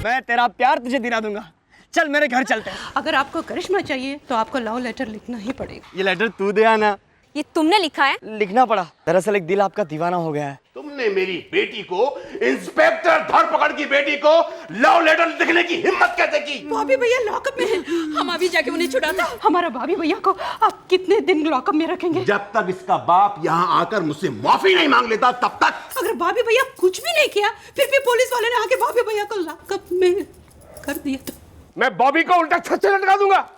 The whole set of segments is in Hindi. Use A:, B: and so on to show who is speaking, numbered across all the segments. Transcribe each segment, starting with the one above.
A: मैं तेरा प्यार तुझे दिला दूंगा। चल मेरे घर चलते हैं।
B: अगर आपको करिश्मा चाहिए तो आपको लव लेटर लिखना ही पड़ेगा।
A: ये लेटर तू दे आना।
C: ये तुमने लिखा है?
A: लिखना पड़ा, दरअसल एक दिल आपका दीवाना हो गया है।
D: तुमने मेरी बेटी को, इंस्पेक्टर धरपकड़ की बेटी को लव लेटर लिखने की हिम्मत कैसे की?
B: भाभी भैया लॉकअप में है, हम अभी जाके उन्हें छुड़ाते हैं। हमारा भाभी भैया को आप कितने दिन लॉकअप में रखेंगे?
D: जब तक इसका बाप यहाँ आकर मुझसे माफी नहीं मांग लेता तब तक।
B: अगर भाभी भैया कुछ भी नहीं किया फिर भी पुलिस वाले ने आके भाभी भैया को लॉकअप में कर दिया तो
D: मैं बॉबी को उल्टा छज्जे लटका दूंगा,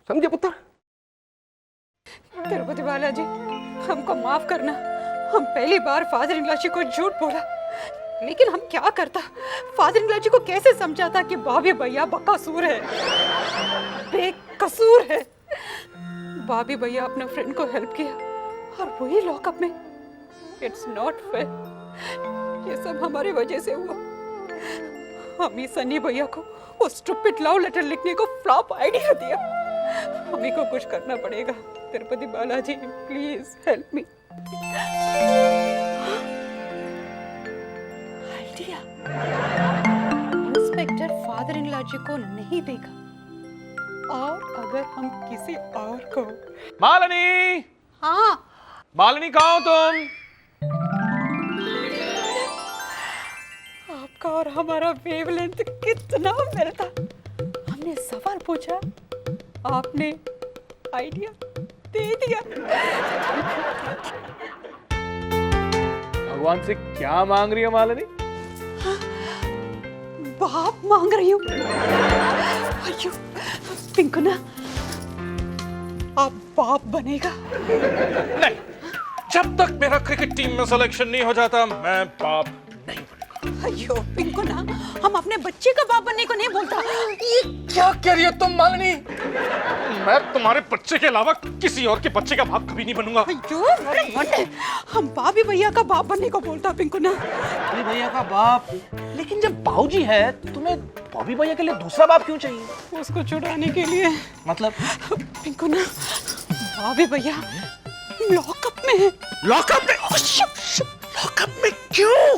D: समझे पुत्र?
B: तिरुपति बालाजी, हमको माफ करना। हम पहली बार फादर इन लॉ जी को झूठ बोला, लेकिन हम क्या करता? फादर इन लॉ जी को कैसे समझाता कि भाभी भैया बेकसूर है, बेकसूर है। भाभी भैया अपने फ्रेंड को हेल्प किया और वही लॉकअप में। It's not fair. ये सब हमारी वजह से हुआ। हम ही सनी भैया को वो स्टूपिड लव लेटर लिखने को फ्लॉप आइडिया दिया। हमें को कुछ करना पड़ेगा। Tirupati Balaji, please help me. Idea. Inspector father in law ji को नहीं देगा, और अगर हम किसी और को।
E: मालिनी!
B: हाँ
E: मालिनी, कहाँ हो तुम?
B: आपका और हमारा वेवलेंथ कितना मिलता। हमने सवाल पूछा, आपने आइडिया दे दिया।
E: भगवान से क्या मांग रही है मालिनी?
B: बाप मांग रही हूँ। अयो पिंकुना, आप बाप बनेगा?
E: नहीं, जब तक मेरा क्रिकेट टीम में सिलेक्शन नहीं हो जाता मैं बाप नहीं बनूंगा।
B: अयो पिंकुना, हम अपने बच्चे का बाप बनने को नहीं बोलता।
E: ये क्या कह रही हो तुम मालिनी? मैं तुम्हारे बच्चे के अलावा किसी और के बच्चे का बाप कभी नहीं बनूंगा।
B: अयो मेरे मन, हम भाभी भैया का बाप बनने को बोलता। पिंकुना,
F: भाभी भैया का बाप? लेकिन जब बाबूजी है तो तुम्हें भाभी भैया के लिए दूसरा बाप क्यों चाहिए?
B: उसको छुड़ाने के लिए।
F: मतलब?
B: पिंकुना, भाभी भैया लॉकअप में है।
E: लॉकअप में? लॉकअप में क्यों?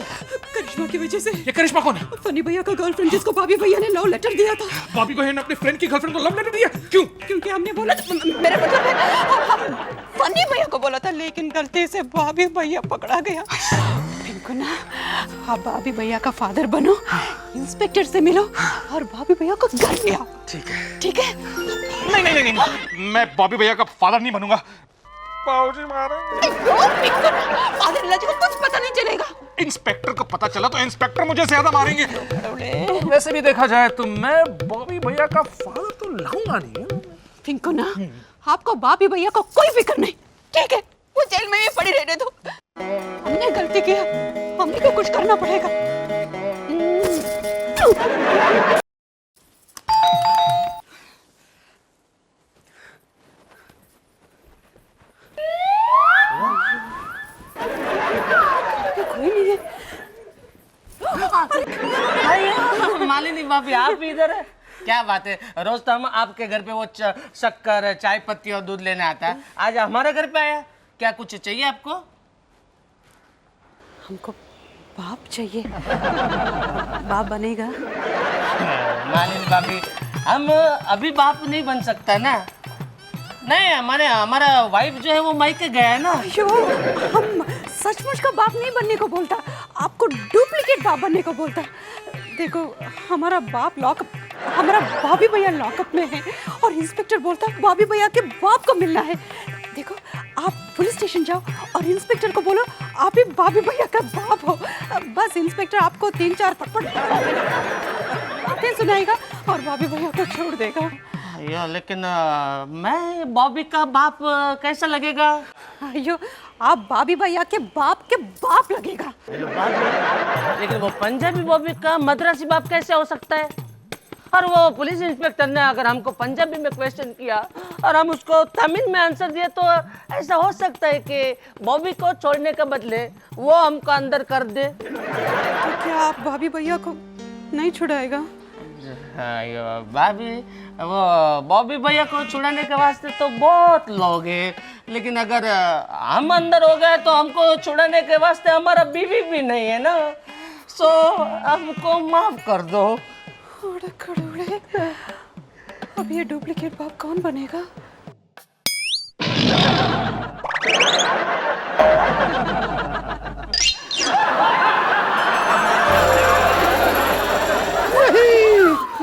B: करिश्मा की वजह से।
E: ये करिश्मा कौन है?
B: फनी भैया का गर्लफ्रेंड, जिसको भाभी भैया ने लव लेटर दिया था।
E: भाभी को ने अपने फ्रेंड की गर्लफ्रेंड को लव लेटर दिया? क्यों?
B: क्योंकि हमने बोला, मेरा मतलब है हम फनी भैया को बोला था, लेकिन गलती से भाभी भैया पकड़ा गया। पिंकुना, आप भाभी भैया का फादर बनो, इंस्पेक्टर से मिलो और भाभी भैया को घर ले आओ।
E: ठीक है।
B: ठीक है?
E: नहीं नहीं नहीं नहीं, मैं बॉबी भैया का फादर नहीं बनूंगा। बाबूजी मारेंगे।
B: फादर इन लॉ जी को कुछ पता नहीं चलेगा।
E: इंस्पेक्टर को पता चला तो इंस्पेक्टर मुझे ज्यादा मारेंगे।
F: वैसे भी देखा जाए तो मैं बॉबी भैया का फादर तो लाऊंगा नहीं।
B: पिंकुना, आपको भाभी भैया को कोई फिक्र नहीं, ठीक है? वो जेल में ही पड़ी रहने दो। हमने गलती किया, हमें को कुछ करना पड़ेगा। कोई नहीं है।
F: मालिनी भाभी, आप भी इधर है? क्या बात है, रोज तो हम आपके घर पे वो शक्कर, चाय पत्ती और दूध लेने आता है, आज हमारे घर पे आया। क्या कुछ चाहिए आपको?
B: हमको बाप चाहिए। बाप बनेगा?
F: मालिनी भाभी, हम अभी बाप नहीं बन सकता ना। नहीं, हमारा वाइफ जो है वो मायके गया है ना।
B: अयो, हम सचमुच का बाप नहीं बनने को बोलता, आपको डुप्लीकेट बाप बनने को बोलता। देखो, हमारा भाभी भैया लॉकअप में है और इंस्पेक्टर बोलता भाभी भैया के बाप को मिलना है। देखो, आप पुलिस स्टेशन जाओ और इंस्पेक्टर को बोलो आप ही भाभी भैया का बाप हो। बस इंस्पेक्टर आपको 3-4 पटपट बातें सुनाएगा और भाभी भैया को छोड़ देगा।
F: अयो, लेकिन मैं बॉबी का बाप कैसा लगेगा?
B: अयो, आप भाभी भैया के बाप लगेगा।
F: लेकिन वो पंजाबी बॉबी का मद्रासी बाप कैसे हो सकता है? और वो पुलिस इंस्पेक्टर ने अगर हमको पंजाबी में क्वेश्चन किया और हम उसको तमिल में आंसर दिए तो ऐसा हो सकता है कि बॉबी को छोड़ने के बदले वो हमको अंदर कर दे।
B: तो क्या आप भाभी भैया को नहीं छुड़ाएगा?
F: भाभी, वो बॉबी भैया को छुड़ाने के वास्ते तो बहुत लोग हैं, लेकिन अगर हम अंदर हो गए तो हमको छुड़ाने के वास्ते हमारा बीवी भी नहीं है ना। सो हमको माफ कर दो।
B: अरे खड़ूड़े, अब ये डुप्लीकेट बाप कौन बनेगा?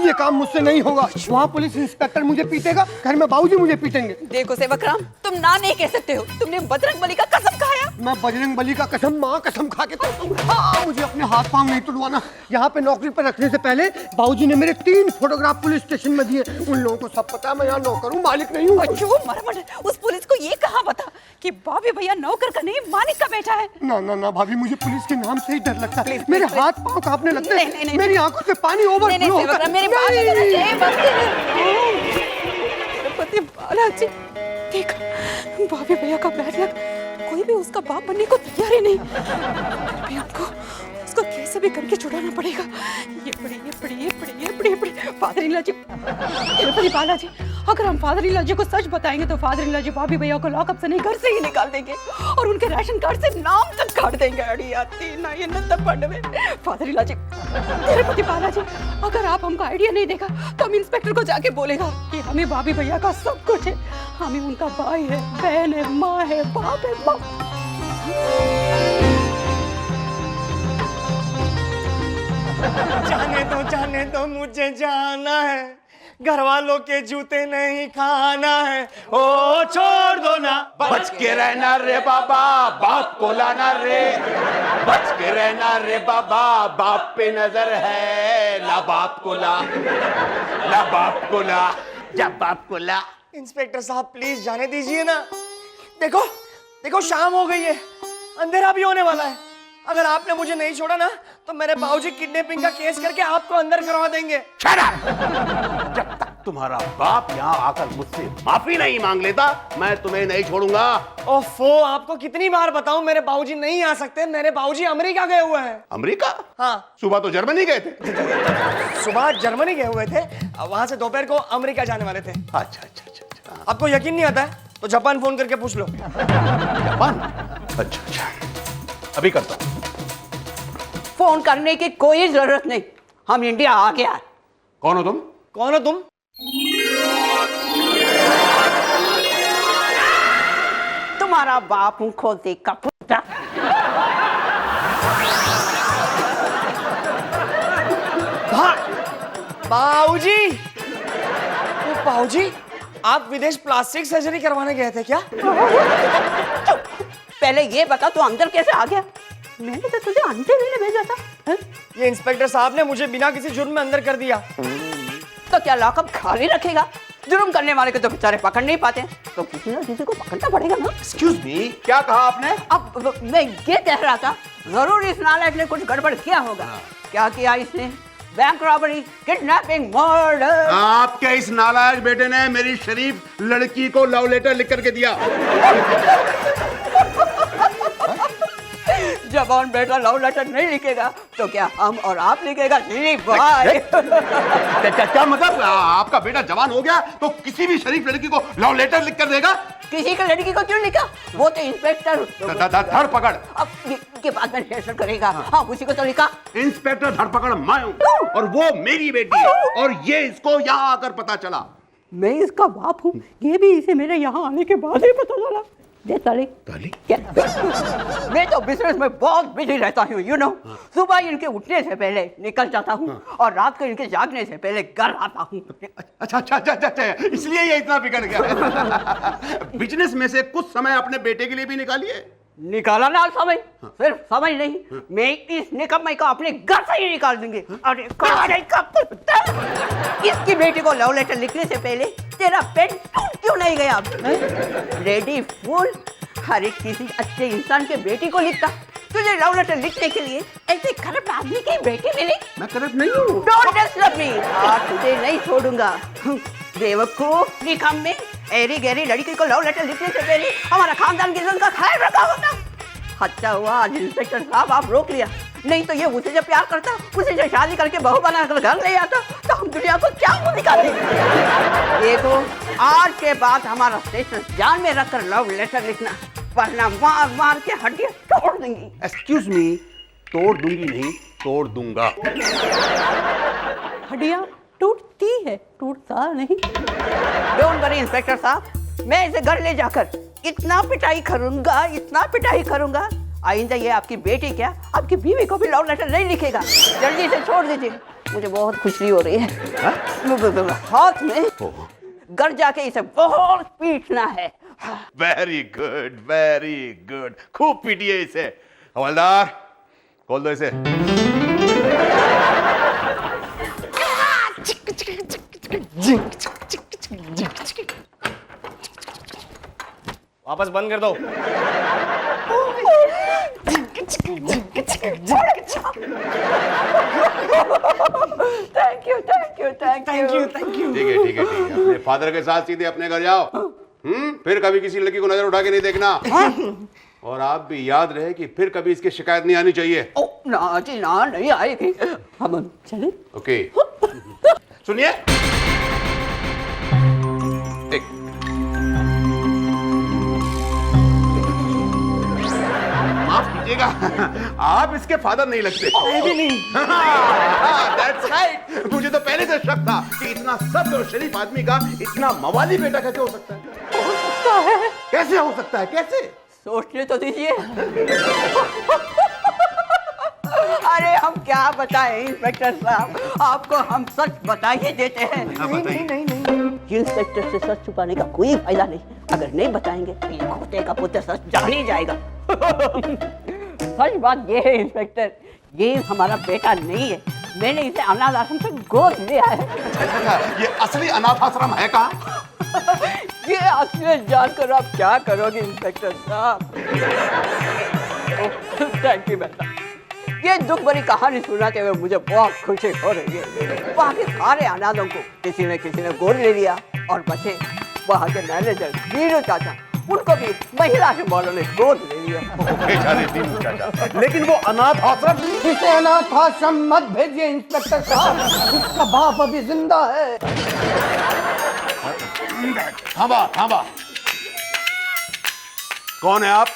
C: ये काम मुझसे नहीं होगा। वहाँ पुलिस इंस्पेक्टर मुझे पीटेगा, घर में बाबूजी मुझे पीटेंगे।
B: देखो सेवकराम, तुम ना नहीं कह सकते हो। तुमने बजरंग बली का कसम खाया।
C: मैं बजरंग बली का कसम, माँ कसम खा के हाँ, मुझे अपने हाथ पांव नहीं तुड़वाना। यहाँ पे नौकरी पर रखने से पहले बाबूजी ने मेरे 3 फोटोग्राफ पुलिस स्टेशन में दिए। उन लोगों को सब पता है मैं यहाँ नौकर हूँ, मालिक नहीं हूँ।
B: उस पुलिस को ये कहाँ बता कि बॉबी भैया नौकर का नहीं मालिक का बेटा है।
C: ना ना ना भाभी, मुझे पुलिस के नाम से ही डर लगता है। मेरे हाथ पांव कांपने लगते हैं, मेरी आंखों से पानी ओवरफ्लो होता है।
B: मेरी बात तिरुपति बालाजी, देख बॉबी भैया का बैड लक, कोई भी उसका बाप बनने को तैयार ही नहीं। फिर भी हमको उसको कैसे भी करके छुड़ाना पड़ेगा। ये पड़ी फादर इनलॉ जी, तिरुपति बालाजी, अगर हम फादर इनलॉ जी को सच बताएंगे तो फादर इनलॉ जी बॉबी भैया को लॉकअप से नहीं घर से ही निकाल देंगे और उनके राशन कार्ड से नाम तक काट देंगे। फादर इनलॉ जी, तिरुपति बालाजी, अगर आप हमको आइडिया नहीं देगा तो हम इंस्पेक्टर को जाके बोलेगा कि हमें बॉबी भैया का सब कुछ है। हमें उनका भाई है, बहन है, माँ है, बाप है,
A: जाने दो मुझे जाना है, घर वालों के जूते नहीं खाना है। ओ छोड़ दो ना।
D: बच के रहना रे बाबा, बाप को लाना रे। बच के रहना रे बाबा, बाप पे नजर है। ला बाप को ला, ला बाप को ला, जब बाप को ला।
A: इंस्पेक्टर साहब प्लीज जाने दीजिए ना। देखो देखो शाम हो गई है, अंधेरा भी होने वाला है। अगर आपने मुझे नहीं छोड़ा ना तो मेरे बाबूजी किडनैपिंग का केस करके आपको अंदर करवा देंगे।
D: Shut up! जब तक तुम्हारा बाप यहाँ आकर मुझसे माफी नहीं मांग लेता मैं तुम्हें नहीं छोड़ूंगा।
A: ओफो, आपको कितनी बार बताऊं मेरे बाबूजी नहीं आ सकते। मेरे बाबूजी अमेरिका गए हुए हैं।
D: अमेरिका?
A: हाँ,
D: सुबह तो जर्मनी गए थे।
A: सुबह जर्मनी गए हुए थे, वहां से दोपहर को अमेरिका जाने वाले थे।
D: अच्छा अच्छा अच्छा अच्छा।
A: आपको यकीन नहीं आता है तो जापान फोन करके पूछ लो।
D: जापान? अच्छा अच्छा, अभी करता हूँ।
G: फोन करने की कोई जरूरत नहीं, हम इंडिया आ गया।
D: कौन हो तुम?
A: कौन हो तुम?
G: तुम्हारा बाप हूँ खोते का पुत्र।
A: बाबूजी, बाबूजी, आप विदेश प्लास्टिक सर्जरी करवाने गए थे क्या?
G: पहले ये बता तू अंदर कैसे आ गया? मैंने तो तुझे अंदर लेने भेजा था। है?
A: ये इंस्पेक्टर साहब ने मुझे बिना किसी जुर्म में अंदर कर दिया।
G: तो क्या लॉकअप खाली रखेगा? जुर्म करने वाले को तो बेचारे पकड़ नहीं पाते, तो किसी न किसी को पकड़ना पड़ेगा ना।
D: Excuse me, क्या कहा आपने?
G: अब मैं ये कह रहा था, जरूर इस नालायक ने कुछ गड़बड़ किया होगा। क्या किया इसने? Bank robbery, kidnapping, murder.
D: आपके इस नालायक बेटे ने मेरी शरीफ लड़की को लव लेटर लिख करके दिया।
G: जवान बेटा लव लेटर नहीं लिखेगा तो क्या हम और आप लिखेगा? जी भाई।
D: क्या मतलब? आपका बेटा जवान हो गया तो किसी भी शरीफ लड़की को लव लेटर लिख कर देगा?
G: किसी की लड़की को क्यों लिखा? वो तो इंस्पेक्टर
D: धरपकड़।
G: अब के बाद में फैसला करेगा। हाँ, उसी को तो लिखा।
D: इंस्पेक्टर धरपकड़ मैं हूँ और वो मेरी बेटी है, और ये इसको यहाँ आकर पता चला।
G: मैं इसका बाप हूँ, ये भी इसे मेरे यहाँ आने के बाद ही पता चला। दे ताली।
D: ताली?
G: क्या? मैं तो बिजनेस में बहुत बिजी रहता हूँ, यू नो। सुबह इनके उठने से पहले निकल जाता हूँ और रात को इनके जागने से पहले घर आता हूँ।
D: अच्छा अच्छा अच्छा अच्छा, इसलिए ये इतना बिगड़ गया। बिजनेस में से कुछ समय अपने बेटे के लिए भी निकालिए।
G: निकाला ना समय, सिर्फ समय नहीं, मैं इस निकम्मे को अपने घर से ही निकाल दूंगी। अरे इसकी बेटी को लव लेटर लिखने से पहले तेरा पेन टूट क्यों नहीं गया? रेडी फूल, हर एक किसी अच्छे इंसान के बेटी को लिखता, तुझे लव लेटर लिखने के लिए ऐसे खराब आदमी की बेटी मिली?
D: मैं करप्ट नहीं हूँ।
G: Don't disturb me, आज तुझे नहीं छोड़ूंगा। बेवकूफ निकम्मे, एरी गहरी लड़की को लव लेटर लिखने से पहले हमारा खानदान की इज्जत का ख्याल रखा होता। अच्छा हुआ आज इंस्पेक्टर साहब आप रोक लिया, नहीं तो ये उसे जब प्यार करता, उसे जब शादी करके बहू बनाकर घर ले आता तो हम दुनिया को क्या मुंह दिखाते। देखो आज के बाद हमारा स्टेटस जान में रखकर लव लेटर लिखना, वरना मार मार के हड्डियां तोड़ दूंगी।
D: एक्सक्यूज मी, तोड़ दूंगी नहीं, तोड़ दूंगा।
B: हड्डियाँ टूटती है, टूटता नहीं।
G: डोंट वरी इंस्पेक्टर साहब, मैं इसे घर ले जाकर इतना पिटाई करूंगा, आइंदा ये आपकी बेटी क्या आपकी बीवी को भी लव लेटर नहीं लिखेगा। जल्दी से छोड़ दीजिए, मुझे बहुत खुशी हो रही है। हाथ में घर जाके इसे बहुत पीटना है।
D: वेरी गुड, खूब पीटिए इसे। हवलदार, खोल दो इसे।
A: वापस बंद कर दो।
G: Thank you.
D: ठीक है। अपने फादर के साथ सीधे अपने घर जाओ। फिर कभी किसी लड़की को नजर उठा के नहीं देखना। और आप भी याद रहे कि फिर कभी इसकी शिकायत नहीं आनी चाहिए।
G: ओ ना जी ना, नहीं आएगी। हम चले।
D: ओके। सुनिए, एक माफ कीजिएगा, आप इसके फादर नहीं लगते।
A: भी नहीं।
D: That's right. मुझे तो पहले से शक था कि इतना सभ्य और शरीफ आदमी का इतना मवाली बेटा कैसे हो सकता है? कैसे हो सकता है? कैसे?
G: सोचने तो दीजिए। अरे हम क्या बताएं इंस्पेक्टर साहब, आपको हम सच बता ही देते हैं। नहीं। इंस्पेक्टर से सच छुपाने का कोई फायदा नहीं। अगर नहीं बताएंगे तो ये खोटे का पुत्र सच जान ही जाएगा। सच बात ये है इंस्पेक्टर, ये हमारा बेटा नहीं है। मैंने इसे अनाथ आश्रम से गोद लिया है।
D: ये असली अनाथ आश्रम है कहाँ?
G: ये असलियत जानकर आप क्या करोगे इंस्पेक्टर साहब? थैंक यू बेटा। ये दुख भरी कहानी सुनाते हुए मुझे बहुत खुशी हो रही है। वहाँ के सारे अनाथों को किसी ने गोद ले लिया और बचे वहाँ के मैनेजर वीरू चाचा, उनको भी महिला के वालों ने गोद ले लिया।
D: बेचारे दीनू चाचा। लेकिन वो अनाथ आश्रम,
C: इसे अनाथ आश्रम मत भेजिए इंस्पेक्टर साहब, उसका बाप अभी जिंदा है।
D: थांबा। कौन है आप?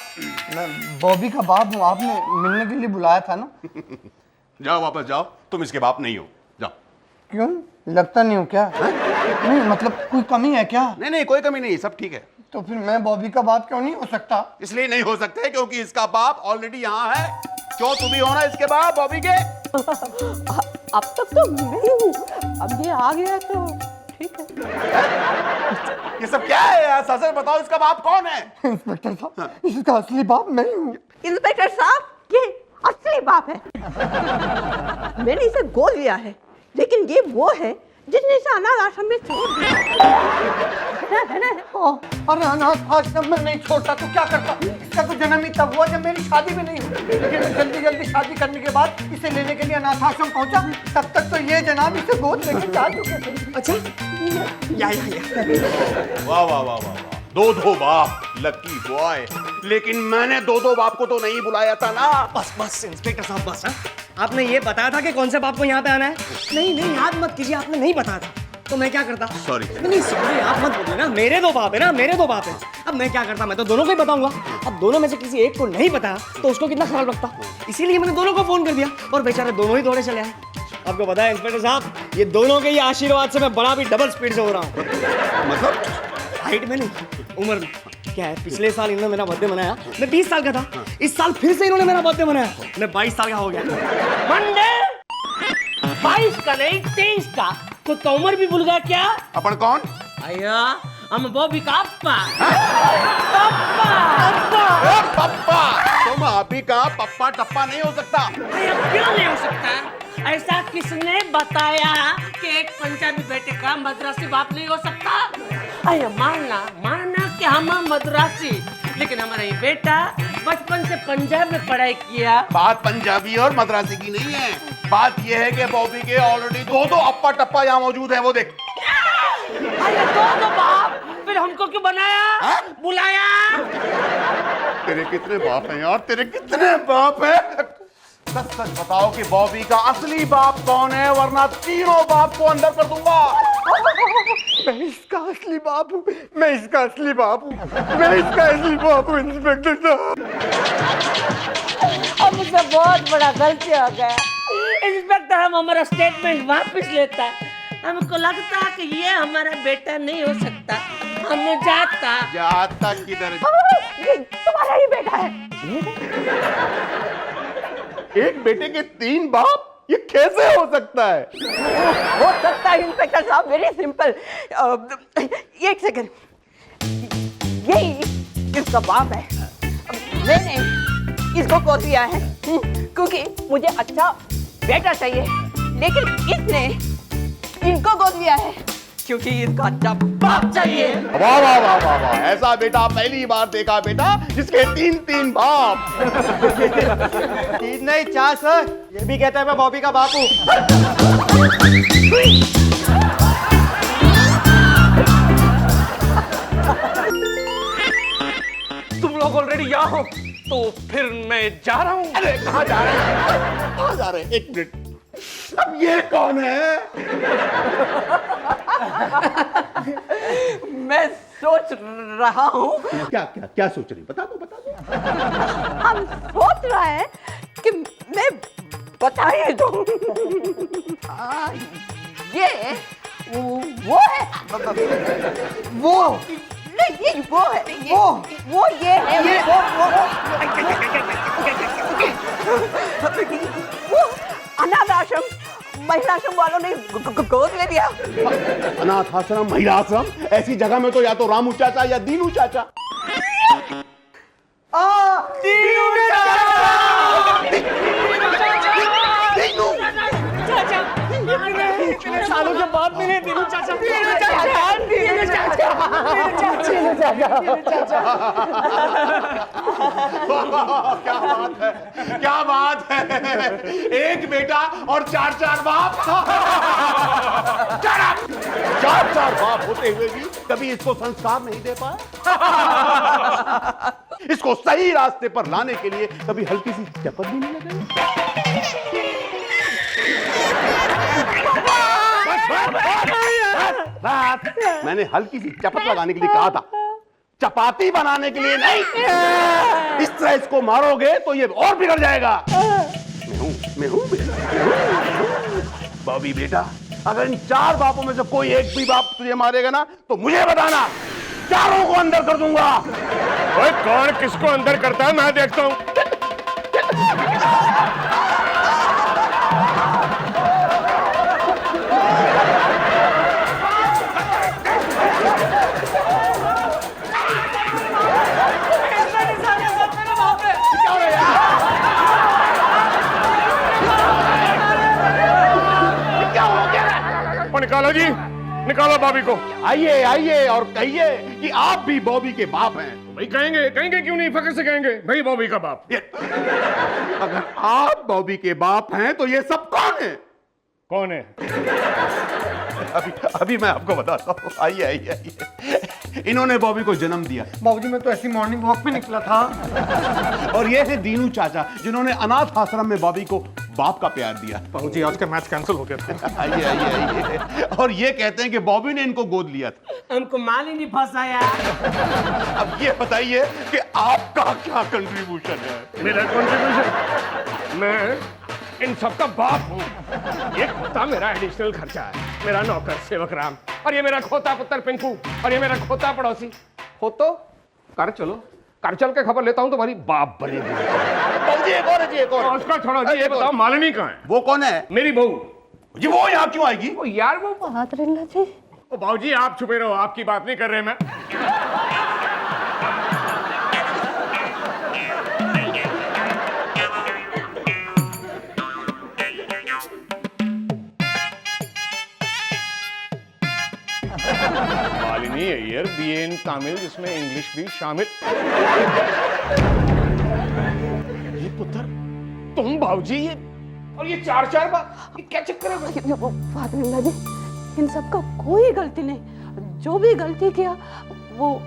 C: मैं बॉबी का बाप हूँ, आपने मिलने के लिए बुलाया था ना?
D: जाओ, वापस जाओ, तुम इसके बाप नहीं हो। जाओ।
C: क्यों, लगता नहीं हूँ क्या? नहीं मतलब कोई कमी है क्या?
D: नहीं, कोई कमी नहीं, सब ठीक है।
C: तो फिर मैं बॉबी का बाप क्यों नहीं हो सकता?
D: इसलिए नहीं हो सकते क्योंकि इसका बाप ऑलरेडी यहाँ है। क्यों तुम भी होना इसके बाप बॉबी के?
G: अब तक तो नहीं हूँ, अब ये आ गया तो ठीक है।
D: ये सब क्या है यार? सच बताओ, इसका बाप कौन है?
C: इंस्पेक्टर साहब, इसका असली बाप मैं ही हूँ।
G: इंस्पेक्टर साहब, ये असली बाप है। मैंने इसे गोद लिया है, लेकिन ये वो है जिसने इसे अनाथ आश्रम में छोड़ दिया।
C: अरे अनाथ आश्रम में नहीं छोड़ता तो क्या करता? इसका तो जन्म ही तब हुआ जब मेरी शादी भी नहीं हुई। लेकिन जल्दी शादी करने के बाद इसे लेने के लिए अनाथ आश्रम पहुंचा, तब तक तो ये जनाब इसे गोद लेके जा चुके थे।
A: अच्छा, या।
D: वाह, दो बाप, लकी बॉय। लेकिन मैंने दो बाप को तो नहीं बुलाया था ना।
A: बस इंस्पेक्टर साहब, बस। आपने ये बताया था कि कौन से बाप को यहाँ पे आना है? नहीं, याद मत कीजिए, आपने नहीं बताया था तो मैं क्या करता?
D: सॉरी।
A: नहीं, सॉरी आप मत बोलिए ना। मेरे दो बाप है। अब मैं क्या करता? मैं तो दोनों को ही बताऊंगा। अब दोनों में से किसी एक को नहीं बताया तो उसको कितना खराब लगता, इसीलिए मैंने दोनों को फोन कर दिया और बेचारे दोनों ही दौड़े चले आए। आपको पता है इंस्पेक्टर साहब, ये दोनों के ही आशीर्वाद से मैं बड़ा भी डबल स्पीड से हो रहा हूँ।
D: मतलब
A: हाइट में नहीं, उम्र में। क्या है, पिछले साल इन्होंने मेरा बर्थडे मनाया, मैं 20 साल का था। इस साल फिर से इन्होंने मेरा बर्थडे मनाया, मैं 22 साल का हो गया।
F: मंडे 22 का नहीं 23 का, तो उम्र भी भूल गया क्या?
D: अपन कौन?
F: अया, हम बॉबी का अप्पा।
D: पप्पा। तुम अभी का पप्पा टप्पा नहीं हो सकता।
F: अरे क्यों नहीं हो सकता? ऐसा किसने बताया कि एक पंजाबी बेटे का मद्रासी बाप नहीं हो सकता? अरे मानना कि हम मद्रासी, लेकिन हमारा ये बेटा बचपन से पंजाब में पढ़ाई किया।
D: बात पंजाबी और मद्रासी की नहीं है, बात ये है कि बॉबी के ऑलरेडी दो अप्पा टप्पा यहाँ मौजूद है। वो देख।
F: अरे दो बाप, फिर हमको क्यों बनाया? बुलाया?
D: तेरे कितने बाप हैं यार? तेरे कितने बाप हैं? सच बताओ कि बॉबी का असली बाप कौन है, वरना तीनों बाप को अंदर कर दूंगा।
C: मैं इसका असली बाप हूँ, मैं इसका असली बाप हूँ इंस्पेक्टर साहब।
G: अब मुझसे बहुत बड़ा गलती हो गया।
F: इंस्पेक्टर हम हमारा स्टेटमेंट वापस लेता है। हमको लगता है कि ये हमारा बेटा नहीं हो सकता। हम जाता
D: जाता किधर?
G: ये तुम्हारा ही बेटा है।
D: एक बेटे के 3 बाप, ये कैसे हो सकता है?
G: हो सकता है इंस्पेक्टर साहब, वेरी सिंपल। एक सेकंड, यही इसका बाप है। मैंने इसको गोद लिया है क्योंकि मुझे अच्छा बेटा चाहिए, लेकिन इसने इनको गोद लिया है क्योंकि इसका अच्छा बाप चाहिए।
D: वाह वाह वाह वाह वाह, ऐसा बेटा पहली बार देखा बेटा जिसके 3 बाप।
C: 3 नहीं 4 सर, ये भी कहता है मैं बॉबी का बाप हूँ।
E: तुम लोग ऑलरेडी यहाँ हो तो फिर मैं जा रहा हूँ।
D: अरे कहाँ जा रहे हैं? कहाँ जा रहे हैं? 1 मिनट, अब ये कौन है?
G: मैं सोच रहा हूँ,
D: क्या क्या क्या सोच रही? बता दो।
G: हम सोच रहा है कि मैं बता ही दूँ। ये वो है,
C: वो
G: नहीं ये वो है, वो ये है, वो अनाथ आश्रम महिला आश्रम वालों ने गोद ले लिया।
D: अनाथ आश्रम, महिला आश्रम, ऐसी जगह में तो या तो रामू चाचा या दीनू चाचा।
A: सालों के बाद मिले दीनू चाचा।
D: क्या बात है, क्या बात है। एक बेटा और 4 बाप। 4 बाप होते हुए भी कभी इसको संस्कार नहीं दे पाए। इसको सही रास्ते पर लाने के लिए कभी हल्की सी चपत भी नहीं लगाई। बस, मैंने हल्की सी चपत लगाने के लिए कहा था, चपाती बनाने के लिए नहीं। इस तरह इसको मारोगे तो ये और बिगड़ जाएगा। मैं हूं बॉबी बेटा, अगर इन 4 बापों में से कोई एक भी बाप तुझे मारेगा ना तो मुझे बताना, 4 को अंदर कर दूंगा।
E: ओए कौन किसको अंदर करता है मैं देखता हूँ। निकालो जी, निकालो बॉबी को।
D: आइए आइए और कहिए कि आप भी बॉबी के बाप हैं।
E: भाई कहेंगे क्यों नहीं, फख्र से कहेंगे भाई बॉबी का बाप।
D: अगर आप बॉबी के बाप हैं तो ये सब कौन है?
E: कौन है?
D: अभी मैं आपको बताता हूँ। आइए आइए आइए। इन्होंने बॉबी को जन्म दिया
C: बाबूजी मैं तो ऐसी मॉर्निंग वॉक पे निकला था।
D: और ये है दीनू चाचा जिन्होंने अनाथ आश्रम में बॉबी को बाप का प्यार दिया।
E: बाबूजी आज का मैच कैंसिल हो गया था।
D: आइए आइए आइए। और ये कहते हैं कि बॉबी ने इनको गोद लिया था।
F: हमको माल ही नहीं फंसाया।
D: अब ये बताइए कि आपका क्या कंट्रीब्यूशन है?
E: मेरा कंट्रीब्यूशन, मैं इन सबका बाप हूँ। एक होता मेरा एडिशनल खर्चा है, मेरा नौकर सेवक राम, और ये मेरा खोता पुत्र पिंकू, और ये मेरा खोता पड़ोसी। हो तो कर चलो, कर चल के खबर लेता हूँ तुम्हारी बाप बनेगी।
D: जी एक और है, जी एक और है।
E: उसका छोड़ो जी, ये बताओ मालिनी कहाँ है?
D: वो कौन है?
E: मेरी बहू।
D: जी वो यहाँ क्यों आएगी?
E: ओ यार वो ओ बाबूजी आप छुपे रहो, आपकी बात नहीं कर रहे मैं। मालिनी अय्यर बीए इन तमिल, जिसमें इंग्लिश भी शामिल। ये पुत्र तुम बाबूजी, ये और ये 4 बार, ये क्या चक्कर है?
B: फादर जी, इन सब का कोई गलती नहीं। जो भी गलती किया वो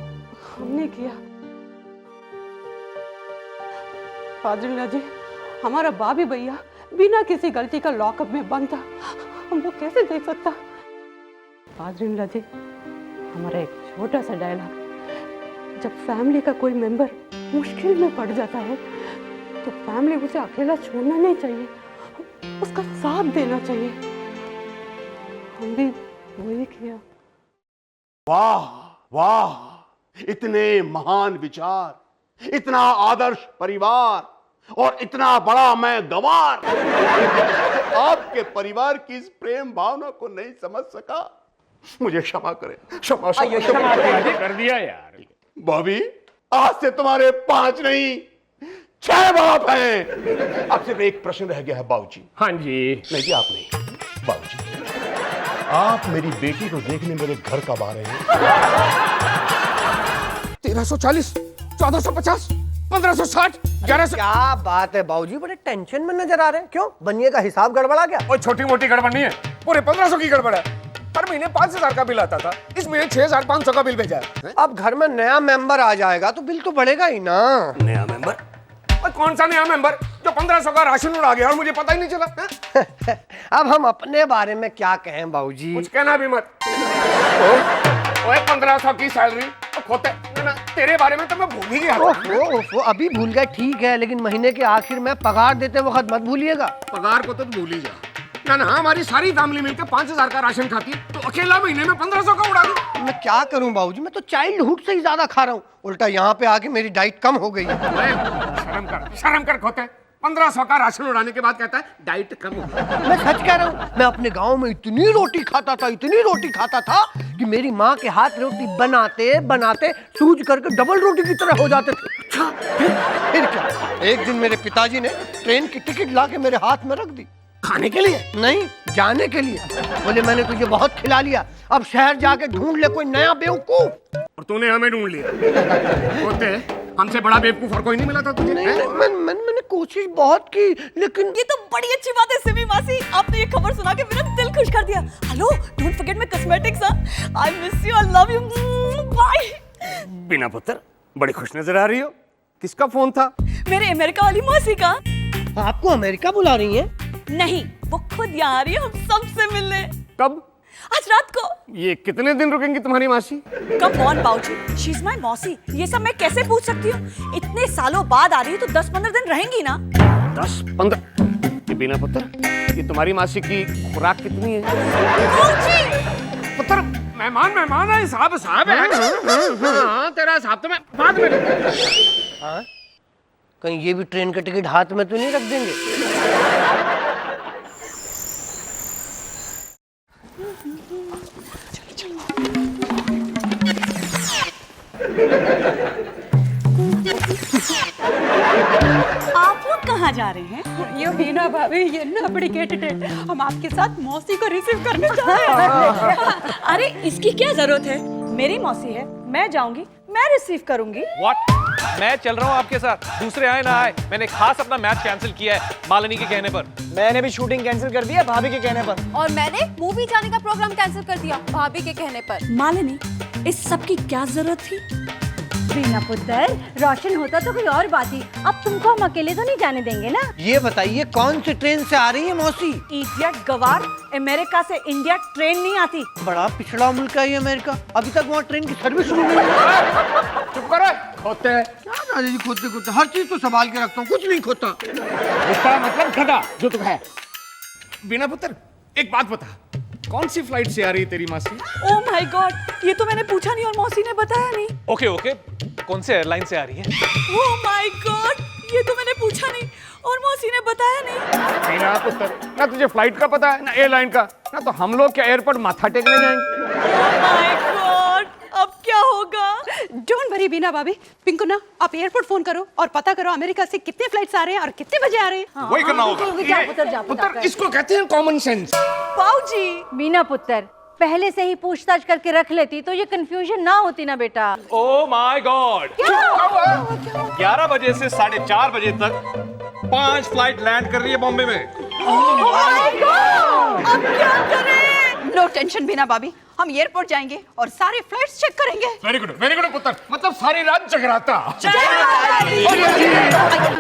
B: हमने किया। फादर जी, हमारा बाबी भैया बिना किसी गलती का लॉकअप में बंद था, हम वो कैसे देख सकता? फादर जी, हमारा एक छोटा सा डायलॉग, जब फैमिली का कोई मेंबर मुश्किल में पड़ जाता है तो फैमिली उसे अकेला छोड़ना नहीं चाहिए। उसका साथ देना चाहिए। हम भी वही किया।
D: वाह वाह, इतने महान विचार, इतना आदर्श परिवार और इतना बड़ा मैं गंवार आपके परिवार की इस प्रेम भावना को नहीं समझ सका। मुझे क्षमा करें, क्षमा क्षमा
E: कर दिया यार।
D: बॉबी, आज से तुम्हारे 5 नहीं 6 बाप हैं। अब सिर्फ एक प्रश्न रह गया है बाबूजी।
E: हाँ जी।
D: नहीं जी, आप नहीं बाबूजी, आप मेरी बेटी को देखने मेरे घर कब आ रहे हैं?
E: 1340, 1450, 1560, 1100।
C: क्या बात है बाबूजी, बड़े टेंशन में नजर आ रहे हैं। क्यों, बनिए का हिसाब गड़बड़ा गया?
E: और छोटी मोटी गड़बड़ नहीं है, पूरे 1500 की गड़बड़ है। हर महीने 5000 का बिल आता था, इस महीने 6500 का बिल भेजा है।
C: अब घर में नया मेंबर आ जाएगा तो बिल तो बढ़ेगा ही ना।
D: नया मेंबर?
E: और कौन सा नया मेंबर जो 1500 का राशन उड़ा गया और मुझे पता ही नहीं चला है?
C: अब हम अपने बारे में क्या कहें बाबूजी?
E: कुछ कहना भी मत। ओए 1500 की सैलरी खोते ना, तेरे बारे में तो मैं भूल ही गया था।
C: ओहो, अभी भूल गए ठीक है, लेकिन महीने के आखिर में पगार देते वक्त मत भूलिएगा।
E: पगार को तो भूल ही जा। ना हमारी सारी फैमिली मिलकर 5000 का राशन खाती है, तो अकेला महीने में 1500 का उड़ा दूं।
C: मैं क्या करूं बाबूजी, मैं तो चाइल्डहुड से ही ज्यादा खा रहा हूँ। उल्टा यहाँ पे आके मेरी डाइट कम हो गई है।
E: शर्म कर खोते। 1500 का राशन उड़ाने के बाद कहता है डाइट कम हो गई।
C: मैं सच कह रहा हूँ, मैं अपने गांव में इतनी रोटी खाता था कि मेरी माँ के हाथ रोटी बनाते बनाते सूज करके डबल रोटी की तरह हो जाते थे। अच्छा, फिर क्या, एक दिन मेरे पिताजी ने ट्रेन की टिकट ला के मेरे हाथ में रख दी।
E: खाने के लिए
C: नहीं, जाने के लिए। बोले मैंने तुझे बहुत खिला लिया, अब शहर जाके ढूंढ ले कोई नया बेवकूफ।
E: और तूने हमें ढूंढ लिया। होते हमसे बड़ा बेवकूफ और कोई नहीं मिला था तुझे?
C: मैंने कोशिश बहुत की, लेकिन
H: ये तो बड़ी अच्छी बात है सिमी मासी, आपने ये खबर सुना के मेरा दिल खुश कर दिया। Hello, don't forget my cosmetics. I miss you, I love you, bye.
E: बिना पुत्र, बड़ी खुश नजर आ रही हो। किसका फोन था?
H: मेरे अमेरिका वाली मासी का।
C: आपको अमेरिका बुला रही है?
H: नहीं, वो खुद यहाँ आ रही है हम सबसे मिलने।
E: कब?
H: आज रात को।
E: ये कितने दिन रुकेंगी तुम्हारी मासी?
H: कम ऑन बाबूजी, शी इज माय मौसी, ये सब मैं कैसे पूछ सकती हूँ? इतने सालों बाद आ रही है तो 10-15 दिन रहेंगी ना।
E: 10-15? बिना पुत्र, ये तुम्हारी मासी की खुराक कितनी है? पुत्र, मेहमान है, साहब है। हाँ, तेरा हिसाब तो मैं बाद में।
C: हाँ? कहीं ये भी ट्रेन का टिकट हाथ में तो नहीं रख देंगे?
H: आप लोग कहाँ जा रहे हैं?
B: ये मीना भाभी, ये ना डेडिकेटेड है। हम आपके साथ मौसी को रिसीव करने जा रहे हैं।
H: अरे इसकी क्या जरूरत है, मेरी मौसी है, मैं जाऊंगी, मैं रिसीव करूंगी।
I: व्हाट? मैं चल रहा हूँ आपके साथ, दूसरे आए ना आए। मैंने खास अपना मैच कैंसिल किया है मालिनी के कहने पर।
A: मैंने भी शूटिंग कैंसिल कर दी है भाभी के कहने पर।
J: और मैंने मूवी जाने का प्रोग्राम कैंसिल कर दिया भाभी के कहने पर।
H: मालिनी, इस सब की क्या जरूरत थी?
K: बिना पुत्र, रोशन होता तो कोई और बात ही। अब तुमको हम अकेले तो नहीं जाने देंगे ना।
C: ये बताइए कौन सी ट्रेन से आ रही है मौसी?
H: इडियट गवार, अमेरिका से इंडिया ट्रेन नहीं आती।
C: बड़ा पिछड़ा मुल्क है ये अमेरिका, अभी तक वहाँ ट्रेन की सर्विस शुरू नहीं हुई।
E: चुप करो, खोते हैं।
C: क्या दादाजी खोते, हर चीज तो संभाल के रखता हूँ, कुछ नहीं खोता।
E: इसका मतलब ठगा जो तुम है। बिना पुत्र, एक बात बता, कौन सी फ्लाइट से आ रही है तेरी मासी?
H: ओह माय गॉड, ये तो मैंने पूछा नहीं और मौसी ने बताया नहीं।
I: ओके, कौन से एयरलाइन से आ रही है?
H: ओह माय गॉड, ये तो मैंने पूछा नहीं और मौसी ने बताया नहीं।
E: बिना पुत्र, ना तुझे फ्लाइट का पता है ना एयरलाइन का, ना तो हम लोग क्या एयरपोर्ट माथा टेकने जाएंगे।
H: ओह माय गॉड, अब क्या होगा?
B: डोंट वरी बीना भाभी। पिंकू ना, आप एयरपोर्ट फोन करो और पता करो अमेरिका से कितने फ्लाइट्स आ रहे हैं और कितने बजे आ रहे हैं।
I: वही करना होगा।
E: पुत्र, इसको कहते हैं कॉमन सेंस।
H: बाऊजी,
K: बिना पुत्र, पहले से ही पूछताछ करके रख लेती तो ये कंफ्यूजन ना होती ना बेटा।
I: ओ माय गॉड, 11 बजे से 4:30 बजे तक 5 फ्लाइट लैंड कर रही है बॉम्बे में।
H: अब क्या करें?
G: नो टेंशन बिना भाभी, हम एयरपोर्ट जाएंगे और सारे फ्लाइट्स चेक करेंगे।
E: वेरी गुड पुत्र, मतलब सारी रात जगराता।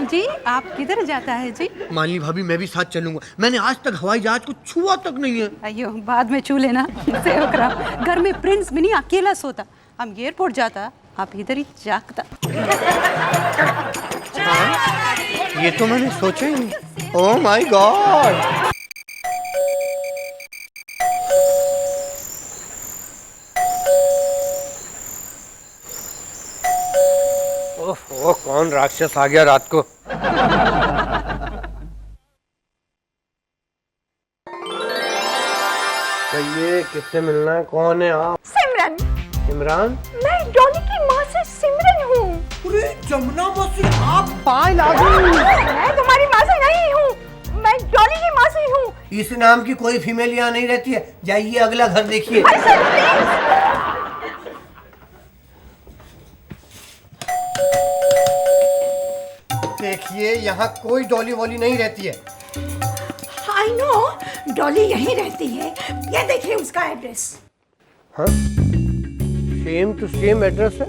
B: जी, आप किधर जाता है जी?
C: मालिनी भाभी, मैं भी साथ चलूंगा। मैंने आज तक हवाई जहाज को छुआ तक नहीं है।
B: अयो, बाद में छू लेना। सेवकराम, घर में प्रिंस भी नहीं अकेला सोता। हम एयरपोर्ट जाता, आप इधर ही जागता।
C: ये तो मैंने सोचा ही नहीं। Oh my God. ओह कौन राक्षस आ गया रात को। कहिए किससे मिलना है, कौन है आप?
K: सिमरन,
C: इमरान?
K: मैं डॉली की माँ से सिमरन हूँ।
C: अरे जमुना मौसी, आप पायल आ गई।
K: मैं तुम्हारी माँ से नहीं हूँ, मैं डॉली की माँ से हूँ।
C: इस नाम की कोई फीमेल यहाँ नहीं रहती है, जाइए अगला घर देखिए। देखिए यहाँ कोई डॉली वॉली नहीं रहती है।
K: आई नो, डॉली यहीं रहती है, ये देखिए उसका एड्रेस।
C: हाँ, सेम टू सेम एड्रेस है।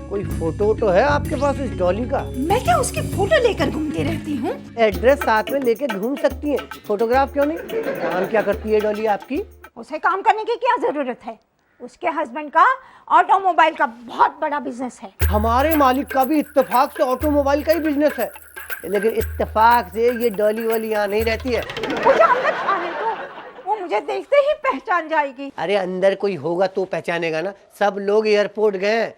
C: कोई फोटो तो है आपके पास इस डॉली का?
K: मैं क्या उसकी फोटो लेकर घूमती रहती हूँ?
C: एड्रेस साथ में लेके घूम सकती हैं, फोटोग्राफ क्यों नहीं? काम क्या करती है डॉली आपकी?
K: उसे काम करने की क्या जरूरत है? उसके हस्बैंड का ऑटोमोबाइल का बहुत बड़ा बिजनेस है।
C: हमारे मालिक का भी इत्तेफाक से ऑटोमोबाइल का ही बिजनेस है, लेकिन इत्तेफाक से ये डॉली वाली यहाँ नहीं रहती है।
K: मुझे अंदर आने दो, वो मुझे देखते ही पहचान जाएगी।
C: अरे अंदर कोई होगा तो पहचानेगा ना। सब लोग एयरपोर्ट गए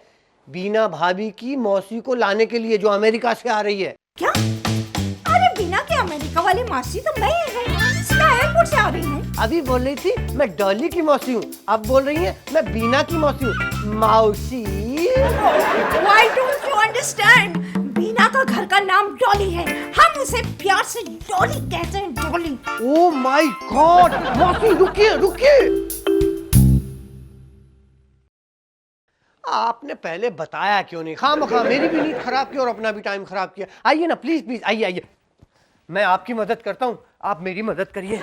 C: बीना भाभी की मौसी को लाने के लिए, जो अमेरिका से आ रही है।
K: क्या? अरे बीना के अमेरिका वाली मासी तो मैं ही हूँ, एयरपोर्ट से आ रही हूँ।
C: अभी बोल रही थी मैं डॉली की मौसी हूँ, अब बोल रही है मैं बीना की मौसी हूँ। मौसी,
K: Why don't you understand? बीना का घर का नाम डॉली है, हम उसे प्यार से डॉली कहते हैं, डॉली।
C: Oh my God. मौसी रुकिए रुकिए, आपने पहले बताया क्यों नहीं? खामखा मेरी भी नींद खराब की और अपना भी टाइम खराब किया। आइए ना प्लीज प्लीज, आइए आइए, मैं आपकी मदद करता हूँ, आप मेरी मदद करिए।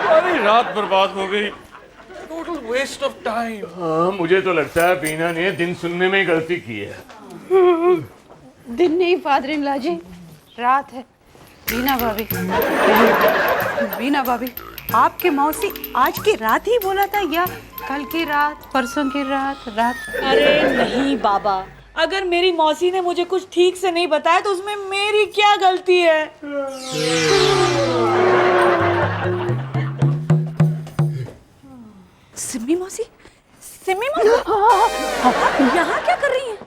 I: सारी रात बर्बाद हो गई, टोटल वेस्ट ऑफ टाइम। हाँ, मुझे तो लगता है बीना ने दिन सुनने में गलती की है।
B: दिन नहीं फादर इन लॉ जी, रात है। बीना भाभी, बीना भाभी, आपके मौसी आज की रात ही बोला था या कल की रात, परसों की रात?
H: अरे नहीं बाबा, अगर मेरी मौसी ने मुझे कुछ ठीक से नहीं बताया तो उसमें मेरी क्या गलती है? सिम्मी मौसी, सिम्मी मौसी, यहाँ क्या कर रही हैं?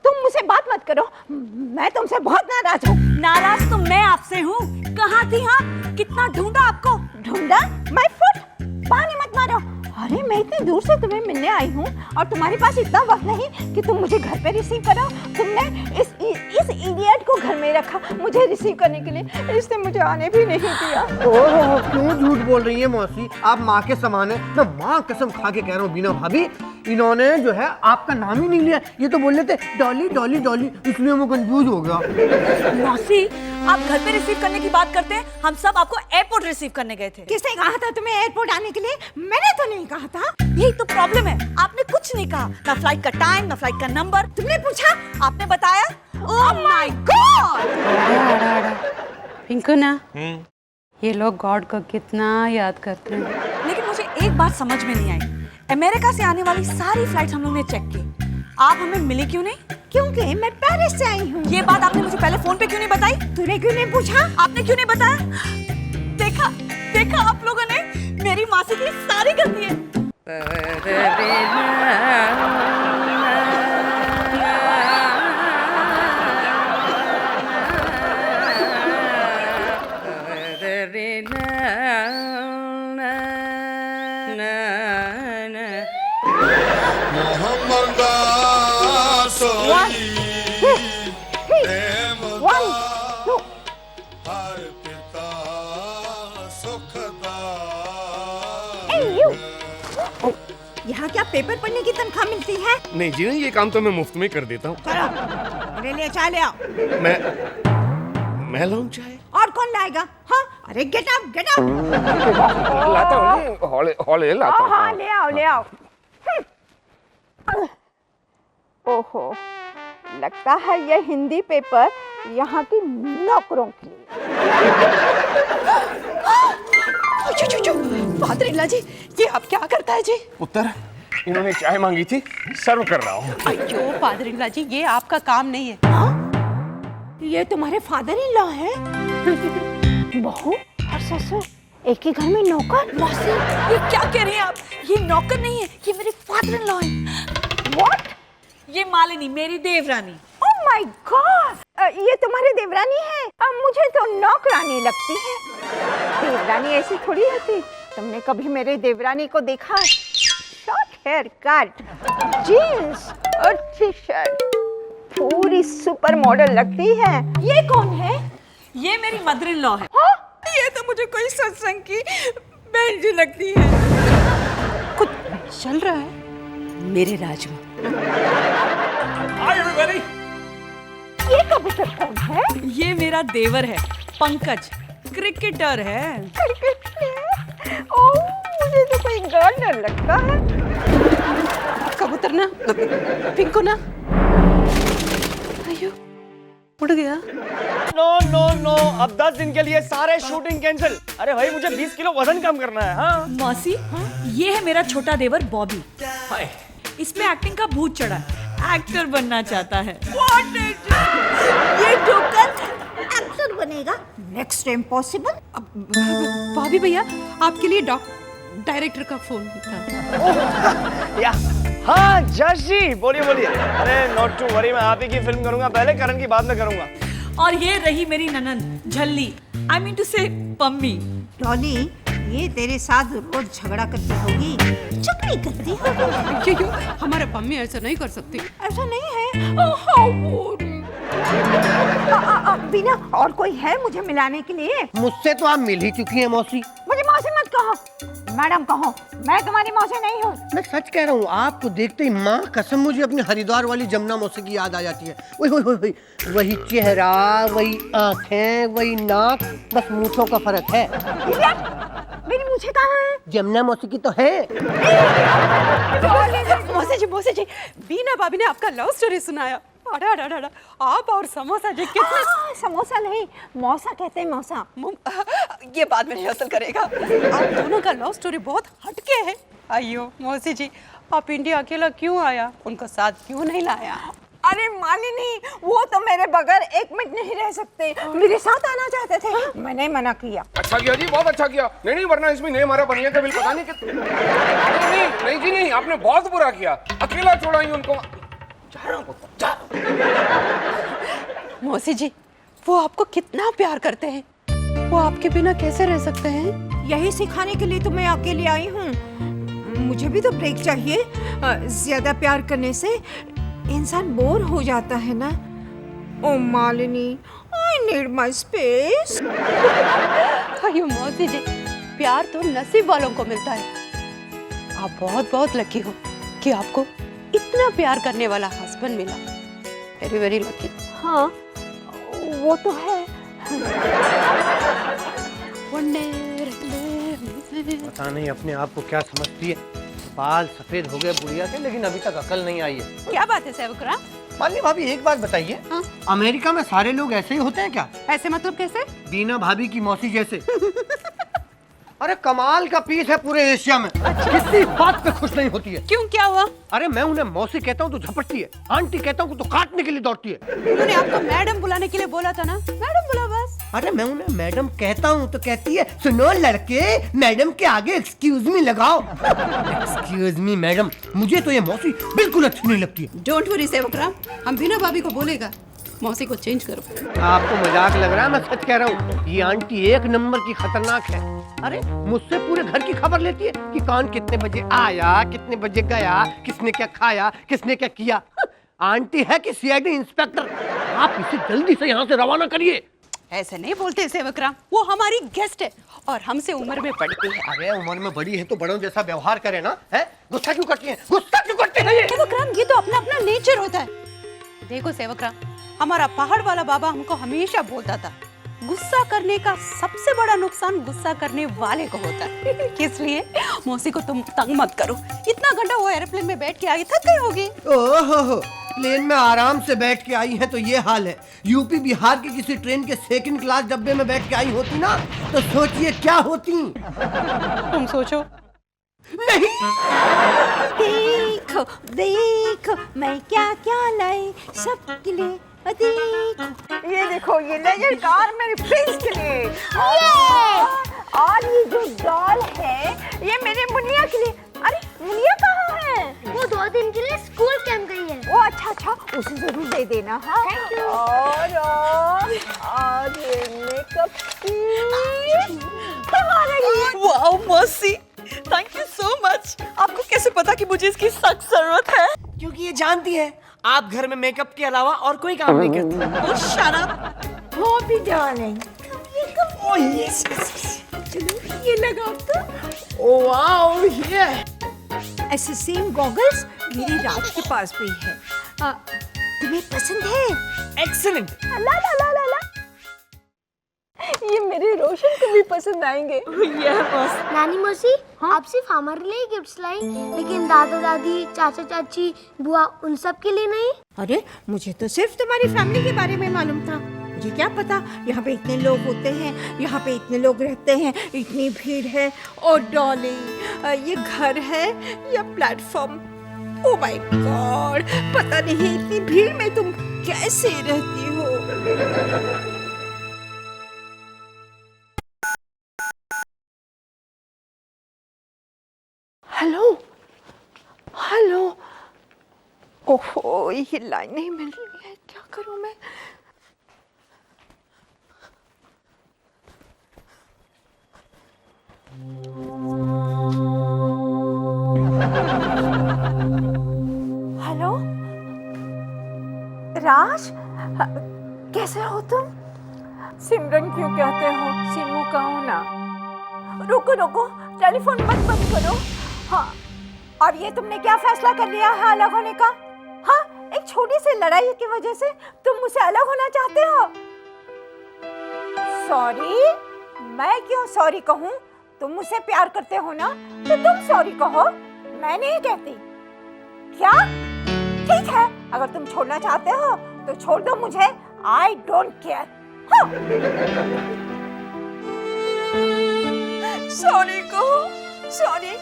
K: तुम मुझसे बात मत करो, मैं तुमसे बहुत नाराज हूँ।
H: नाराज तो मैं आपसे हूँ। कहाँ थी? हाँ, कितना ढूंढा आपको।
K: ढूंढा? माय फुट, पानी मत मारो। अरे मैं इतनी दूर से तुम्हें मिलने आई हूँ और तुम्हारे पास इतना वक्त नहीं कि तुम मुझे घर पे रिसीव करो। तुमने इस इडियट को घर में रखा मुझे रिसीव करने के लिए, इसने मुझे आने भी नहीं दिया।
C: ओह क्यों झूठ बोल रही है मौसी, आप माँ के समान है। मैं माँ कसम खा के कह रहा हूँ बीना भाभी, इन्होंने जो है आपका नाम ही नहीं लिया। ये तो बोल रहे थे डॉली डॉली डॉली, इसलिए मैं कंफ्यूज हो गया।
H: मौसी, आप घर पे रिसीव करने की बात करते हैं, हम सब आपको एयरपोर्ट रिसीव करने गए थे।
K: किसने कहा था तुम्हें एयरपोर्ट आने के लिए? मैंने तो नहीं कहा था।
H: यही तो प्रॉब्लम है, आपने कुछ नहीं कहा, ना फ्लाइट का टाइम, ना फ्लाइट का नंबर।
K: तुमने पूछा?
H: आपने बताया? Oh my God!
B: पिंकू ना, ये लोग गॉड को कितना याद करते हैं।
H: लेकिन मुझे एक बात समझ में नहीं आई, अमेरिका से आने वाली सारी फ्लाइट्स हम लोग ने चेक की, आप हमें मिली क्यों नहीं?
K: क्योंकि मैं पेरिस से आई हूँ।
H: ये बात आपने मुझे पहले फोन पे क्यों नहीं बताई?
K: तूने क्यों नहीं पूछा?
H: आपने क्यों नहीं बताया? देखा देखा, आप लोगों ने मेरी मासी की सारी गलती है।
K: यहाँ क्या पेपर पढ़ने की तनख्वाह मिलती है?
E: नहीं जी, ये काम तो मैं मुफ्त में कर देता हूँ।
K: चलो मेरे लिए चाय ले आओ।
E: मैं लाऊं चाय?
K: और कौन लाएगा? हाँ, अरे गेट अप गेट अप।
E: लाता हूँ, हौले लाता हूँ।
K: हाँ ले आओ ले आओ। ओहो, लगता है ये हिंदी पेपर यहाँ की नौकरों के लिए।
B: फादर जी, ये आप क्या करता है जी?
E: पुत्र, इन्होंने चाय मांगी थी, सर्व कर रहा हूँ।
B: अयो फादर जी, ये आपका काम नहीं है।
K: ये तुम्हारे फादर इन लॉ है? बहू और ससुर एक ही घर में नौकर?
H: मौसी, ये क्या कह रही हैं आप? ये नौकर नहीं है, ये मेरे फादर इन लॉ है।
K: What?
H: ये मालिनी, मेरी देवरानी।
K: Oh my God! ये तुम्हारी देवरानी है? अब मुझे तो नौकरानी लगती है। देवरानी ऐसी थोड़ी होती। तुमने कभी मेरे देवरानी को देखा? शॉर्ट हेयर कट, जीन्स और टी शर्ट, पूरी सुपर मॉडल लगती है। ये कौन है?
H: ये मेरी मदर इन लॉ है।
K: हाँ?
H: ये तो मुझे कोई सत्संग की बहन जी लगती है।
B: कुछ चल रहा है मेरे राज में।
I: Hi everybody.
K: ये कबूतर कौन है?
H: ये मेरा देवर है, पंकज, क्रिकेटर है।
K: ओह, मुझे तो कोई गार्डनर लगता है।
B: कबूतर ना, पिंकू ना। अयो, उड़ गया।
A: नो नो नो, अब 10 दिन के लिए सारे शूटिंग कैंसिल। अरे भाई, मुझे 20 किलो वजन कम करना है। हाँ
H: मौसी, ये है मेरा छोटा देवर बॉबी।
A: हाय।
H: इसमें एक्टिंग का भूत चढ़ा है, एक्टर बनना चाहता है। ये ठोकर
K: एक्टर बनेगा? Next impossible.
B: भाभी भैया, आपके लिए डायरेक्टर का फोन था।
A: या हाँ जश जी, बोलिए बोलिए। अरे नॉट टू वरी, मैं आप ही की फिल्म करूंगा पहले, करण की बाद में करूंगा।
H: और ये रही मेरी ननंद झल्ली, आई मीन टू से पम्मी।
K: डॉली, ये तेरे साथ रोज झगड़ा करती होगी, चुगली करती होगी।
B: क्यों? हमारा पम्मी ऐसा नहीं कर सकती।
K: ऐसा नहीं है। बिना और कोई है मुझे मिलाने के लिए?
C: मुझसे तो आप मिल ही चुकी हैं मौसी।
K: मुझे मौसी मत कहो, मैडम कहो। मैं तुम्हारी मौसी नहीं हूँ।
C: मैं सच कह रहा हूँ, आपको देखते ही माँ कसम मुझे अपनी हरिद्वार वाली जमुना मौसी की याद आ जाती है। वही वही चेहरा, वही आंखें, वही नाक, बस मूंछों का फर्क है।
K: मेरी मूंछें कहाँ हैं?
C: जमुना मौसी की तो है।
B: मौसी जी, बीना भाभी ने आपका लव स्टोरी सुनाया। अड़ा, आप और समोसा जी कितना।
K: समोसा नहीं, मौसा कहते हैं, मौसा।
B: ये बाद में रिहर्सल करेगा। आप दोनों का लव स्टोरी बहुत हटके है। अयो मौसी जी, आप इंडिया अकेला क्यों आया? उनको साथ क्यों नहीं लाया?
K: अरे मालिनी, वो तो मेरे बगैर एक मिनट नहीं रह सकते, मेरे साथ आना चाहते थे। मैंने मना किया।
E: अच्छा किया जी, बहुत अच्छा किया। नहीं वरना इसमें नहीं हमारा बनिया का बिल पता नहीं कि नहीं जी नहीं, आपने बहुत बुरा किया, अकेला छोड़ा ही उनको।
B: मौसी जी, वो आपको कितना प्यार करते हैं, वो आपके बिना कैसे रह सकते हैं?
K: यही सिखाने के लिए तो मैं अकेले आई हूँ। मुझे भी तो ब्रेक चाहिए। ज्यादा प्यार करने से इंसान बोर हो जाता है ना। Oh Malini, I need my space.
B: अयो मौसी जी, प्यार तो नसीब वालों को मिलता है। आप बहुत बहुत लकी हो कि आपको इतना प्यार करने वाला हस्बैंड मिला। Very very lucky.
K: हाँ, वो तो है।
C: पता नहीं अपने आप को क्या समझती है। बाल सफेद हो गए बुढ़िया के, लेकिन अभी तक अकल नहीं आई है।
B: क्या बात है सेवकराम?
C: मालिनी भाभी, एक बात बताइए,
B: हाँ?
C: अमेरिका में सारे लोग ऐसे ही होते हैं क्या?
B: ऐसे मतलब कैसे?
C: बीना भाभी की मौसी जैसे। अरे कमाल का पीस है पूरे एशिया में। किसी बात पे खुश नहीं होती है।
B: क्यों, क्या हुआ?
C: अरे मैं उन्हें मौसी कहता हूँ तो झपटती है, आंटी कहता हूँ तो काटने के लिए दौड़ती है।
B: उन्होंने आपको मैडम बुलाने के लिए बोला था ना, मैडम बुला बस।
C: अरे मैं उन्हें मैडम कहता हूँ तो कहती है, सुनो लड़के, मैडम के आगे एक्सक्यूज मी लगाओ। एक्सक्यूज मी मैडम, मुझे तो ये मौसी बिल्कुल अच्छी नहीं लगती है।
B: डोंट वरी सेवकराम, हम बिना भाभी को बोलेगा मौसी को चेंज करो।
C: आपको मजाक लग रहा है, मैं सच कह रहा हूँ, ये आंटी एक नंबर की खतरनाक है। अरे मुझसे पूरे घर की खबर लेती है कि कौन कितने बजे आया, कितने बजे गया, किसने क्या खाया, किसने क्या किया। आंटी है कि सीआईडी इंस्पेक्टर। आप इसे जल्दी से यहाँ से रवाना करिए।
B: ऐसे नहीं बोलते सेवकराम, वो हमारी गेस्ट है और हमसे उम्र में बड़ी है।
C: अरे उम्र में बड़ी है तो बड़ों जैसा व्यवहार करे ना। है गुस्सा क्यों करती है? गुस्सा क्यों करती है?
B: सेवकराम, ये तो अपना अपना नेचर होता है। देखो सेवकराम, हमारा पहाड़ वाला बाबा हमको हमेशा बोलता था, गुस्सा करने का सबसे बड़ा नुकसान गुस्सा करने वाले को होता है। इसलिए मौसी को तुम तंग मत करो। इतना घंटा वो एरोप्लेन में बैठ के आई, थक गई होगी।
C: ओहो, प्लेन में आराम से बैठ के आई हैं तो ये हाल है। यूपी बिहार की किसी ट्रेन के सेकंड क्लास डब्बे में बैठ के आई होती ना तो सोचिए क्या होती।
B: तुम सोचो।
C: नहीं,
K: देखो देखो मैं क्या क्या लाई सबके लिए, देखो ये देखो ये लेजर कार मेरे प्रिंस के लिए, और ये जो डॉल है ये मेरे मुनिया के लिए। अरे मुनिया कहाँ है?
J: वो 2 दिन के लिए स्कूल कैंप गई है।
K: ओ अच्छा, उसे जरूर दे देना। हाँ
J: Thank you.
K: और ये मेकअप हमारे लिए।
H: Wow mercy, thank you so much. आपको कैसे पता कि मुझे इसकी सख्त जरूरत है?
A: क्योंकि ये जानती है आप घर में मेकअप के अलावा और कोई काम नहीं करती।
H: Oh, shut up.
K: Bobby darling,
A: oh yes
K: चलो ये लगाओ तो।
A: ओह वाओ ये
K: ऐसे सेम गॉगल्स मेरे राज के पास भी है। तुम्हें पसंद है?
A: एक्सीलेंट।
K: ला ला ला ला ला, ये मेरे रोशन को भी पसंद आएंगे।
J: नानी मौसी, आप सिर्फ हमारे लिए गिफ्ट्स लाई, लेकिन दादा दादी, चाचा चाची, बुआ उन सब के लिए नहीं?
K: अरे मुझे तो सिर्फ तुम्हारी फैमिली के बारे में मालूम था, मुझे क्या पता यहाँ पे इतने लोग होते हैं, यहाँ पे इतने लोग रहते हैं, इतनी भीड़ है। और डॉली, ये घर है या प्लेटफॉर्म? ओह माय गॉड, पता नहीं इतनी भीड़ में तुम कैसे रहती हो। हेलो हेलो, ओहो ये लाइन नहीं मिल रही है, क्या करूं मैं? हेलो राज, कैसे हो तुम? सिमरन क्यों कहते हो? सिमू कहो ना। रुको रुको, टेलीफोन मत बंद करो। हाँ, और ये तुमने क्या फैसला कर लिया है अलग होने का? हाँ, एक छोटी सी लड़ाई की वजह से तुम मुझसे अलग होना चाहते हो? सॉरी? मैं क्यों सॉरी कहूँ? तुम मुझसे प्यार करते हो ना, तो तुम सॉरी कहो, मैं नहीं कहती। क्या? ठीक है, अगर तुम छोड़ना चाहते हो तो छोड़ दो मुझे, आई डोंट केयर। सॉरी कहो, सॉरी।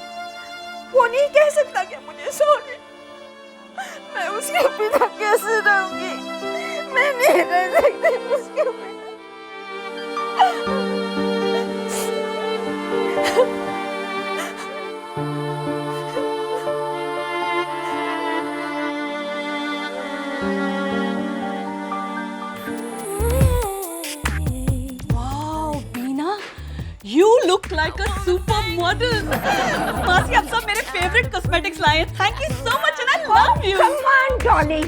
K: वो नहीं कह सकता क्या मुझे सॉरी? मैं उसके बिना कैसे रहूंगी? मैं नहीं रह सकती उसके बिना।
H: Wow Bina, you look like a super model. मासी, आप सब मेरे फेवरेट कॉस्मेटिक्स लाए हैं। Thank you so much and I love you.
K: Come on, Dolly,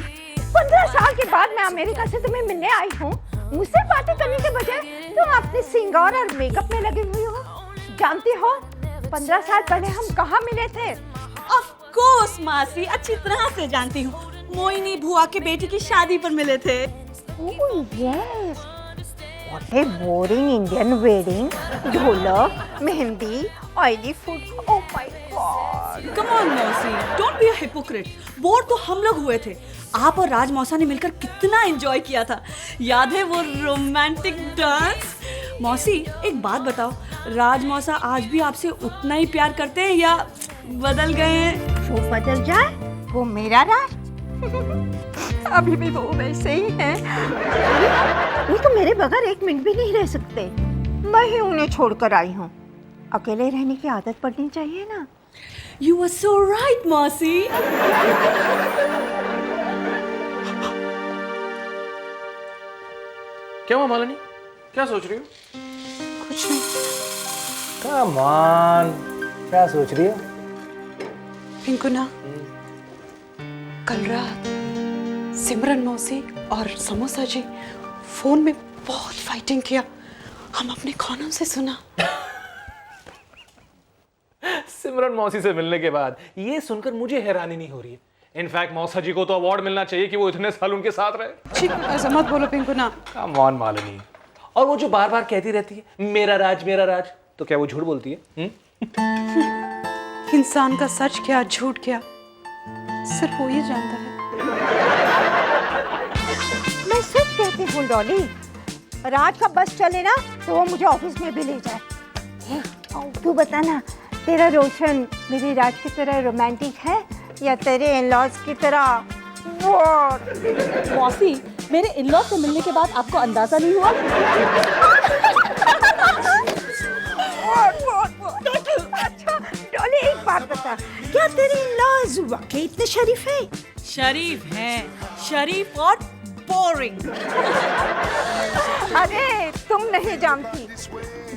K: 15 साल के बाद मैं अमेरिका से तुम्हें मिलने आई हूँ। मुझसे बातें करने के बजाय तुम अपने सिंगार और मेकअप में लगे हुए हो। जानती हो 15 साल पहले हम कहाँ मिले थे?
H: Of course मासी, अच्छी तरह से जानती हूँ। मोइनी बुआ के बेटी की शादी पर मिले थे।
K: Oh yes, what a boring Indian wedding. ढोलक, mehndi, oily food. Oh my God.
H: Come on मौसी, don't be a hypocrite. Bore तो हम लोग हुए थे। आप और राज मौसा ने मिलकर कितना एंजॉय किया था। याद है वो रोमांटिक डांस? मौसी, एक बात बताओ, राज मौसा आज भी आपसे उतना ही प्यार करते हैं या बदल गए हैं?
K: वो बदल जाए, वो मेरा राज। अभी भी वो वैसे ही हैं। ये तो मेरे बगैर एक मिनट भी नहीं रह सकते। मैं ही उन्हें छोड़कर आई हूँ। अकेले रहने की आदत पड़नी चाहिए ना।
H: You were so right, मौसी।
I: क्या हुआ मालिनी, क्या सोच रही हो?
B: कुछ नहीं।
L: Come on, क्या सोच रही हो?
B: पिंकू ना, कल रात सिमरन मौसी और समोसा जी फोन में बहुत फाइटिंग किया, हम अपने कानों से सुना।
I: सिमरन मौसी से मिलने के बाद ये सुनकर मुझे हैरानी नहीं हो रही है। इनफैक्ट मौसा जी को तो अवार्ड मिलना चाहिए कि वो इतने साल उनके साथ रहे।
B: छी, ऐसा मत बोलो पिंकू ना।
I: Come on Malini. और वो जो बार बार कहती रहती है मेरा राज, तो क्या वो झूठ बोलती है?
B: इंसान का सच क्या झूठ क्या सिर्फ वो ही जानता है।
K: मैं सच कहती हूँ डॉली, राज का बस चले ना तो वो मुझे ऑफिस में भी ले जाए। तू बता ना, तेरा रोशन मेरी राज की तरह रोमांटिक है या तेरे इन-लॉज की तरह?
H: मौसी, मेरे इन-लॉ से मिलने के बाद आपको अंदाजा नहीं हुआ?
K: अच्छा डॉली, एक बात बता, क्या तेरे इन-लॉज वाकई इतने शरीफ है?
H: शरीफ हैं, शरीफ और बोरिंग।
K: अरे तुम नहीं जानती,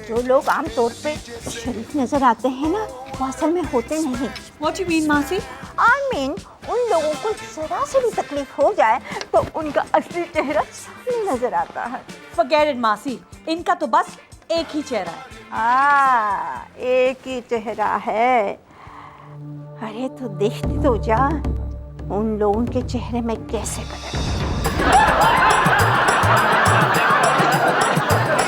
K: जो लोग आमतौर पे शरीफ नजर आते हैं ना, वो असल में होते नहीं।
H: What you mean, मासी?
K: I mean, उन लोगों को जरा से भी तकलीफ हो जाए तो उनका असली चेहरा सामने नजर आता है।
H: Forget it, मासी, इनका तो बस एक ही चेहरा है।
K: एक ही चेहरा है। अरे तू देखती तो जा, उन लोगों के चेहरे में कैसे बदल